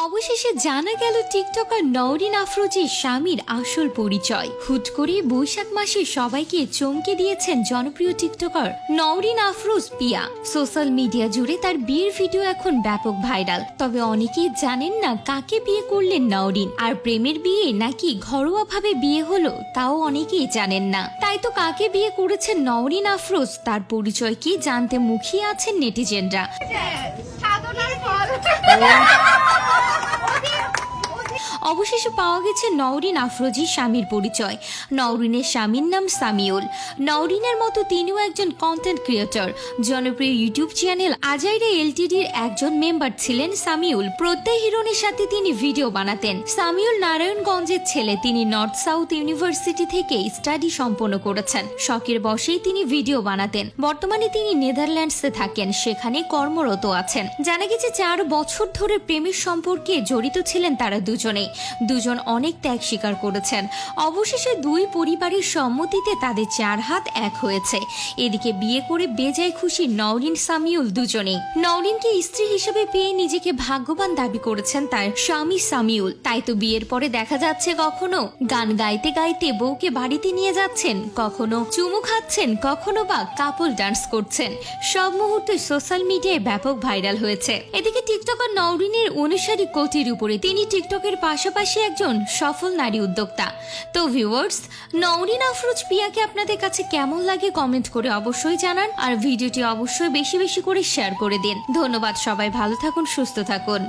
অবশেষে জানা গেল টিকটকার নওরিন আফরোজের স্বামীর আসল পরিচয়। হুট করে বৈশাখ মাসে সবাইকে চমকে দিয়েছেন জনপ্রিয় টিকটকার নওরিন আফরোজ পিয়া। সোশ্যাল মিডিয়া জুড়ে তার বিয়ের ভিডিও এখন ব্যাপক ভাইরাল। তবে অনেকেই জানেন না কাকে বিয়ে করলেন নওরিন, আর প্রেমের বিয়ে নাকি ঘরোয়াভাবে বিয়ে হলো তাও অনেকেই জানেন না। তাই তো কাকে বিয়ে করেছেন নওরিন আফরোজ তার পরিচয় কি জানতে মুখিয়ে আছেন নেটিজেনরা। অবশেষে পাওয়া গেছে নওরিন আফরোজের স্বামীর পরিচয়। নওরিনের স্বামীর নাম সামিউল। নওরিনের মতো তিনিও একজন কন্টেন্ট ক্রিয়েটর। জনপ্রিয় ইউটিউব চ্যানেল আজাইরা এলটিডির একজন মেম্বার ছিলেন সামিউল। প্রত্যেক হিরোইনের সাথে তিনি ভিডিও বানাতেন। সামিউল নারায়ণগঞ্জের ছেলে। তিনি নর্থ সাউথ ইউনিভার্সিটি থেকে স্টাডি সম্পন্ন করেছেন। শখের বশেই তিনি ভিডিও বানাতেন। বর্তমানে তিনি নেদারল্যান্ডসে থাকেন, সেখানে কর্মরত আছেন। জানা গেছে 4 বছর ধরে প্রেমের সম্পর্কে জড়িত ছিলেন তারা দুজন অনেক ত্যাগ স্বীকার করেছেন। অবশেষে দুই পরিবারের সম্মতিতে তাদের 4 হাত এক হয়েছে। এদিকে বিয়ে করে বেজায় খুশি নওরিন সামিউল দুজনেই। নওরিনকে স্ত্রী হিসেবে পেয়ে নিজেকে ভাগ্যবান দাবি করেছেন তার স্বামী সামিউল। তাই তো বিয়ের পরে দেখা যাচ্ছে কখনো গান গাইতে গাইতে বউকে বাড়িতে নিয়ে যাচ্ছেন, কখনো চুমু খাচ্ছেন, কখনো বা কাপল ডান্স করছেন। সব মুহূর্তে সোশ্যাল মিডিয়ায় ব্যাপক ভাইরাল হয়েছে। এদিকে টিকটকার নওরিনের অনুসারী কোটির উপরে। তিনি টিকটকের পাশাপাশি একজন সফল নারী উদ্যোক্তা। তো ভিউয়ার্স, নওরিন আফরোজ পিয়াকে আপনাদের কাছে কেমন লাগে কমেন্ট করে অবশ্যই জানান, আর ভিডিওটি অবশ্যই বেশি বেশি করে শেয়ার করে দিন। ধন্যবাদ, সবাই ভালো থাকুন, সুস্থ থাকুন।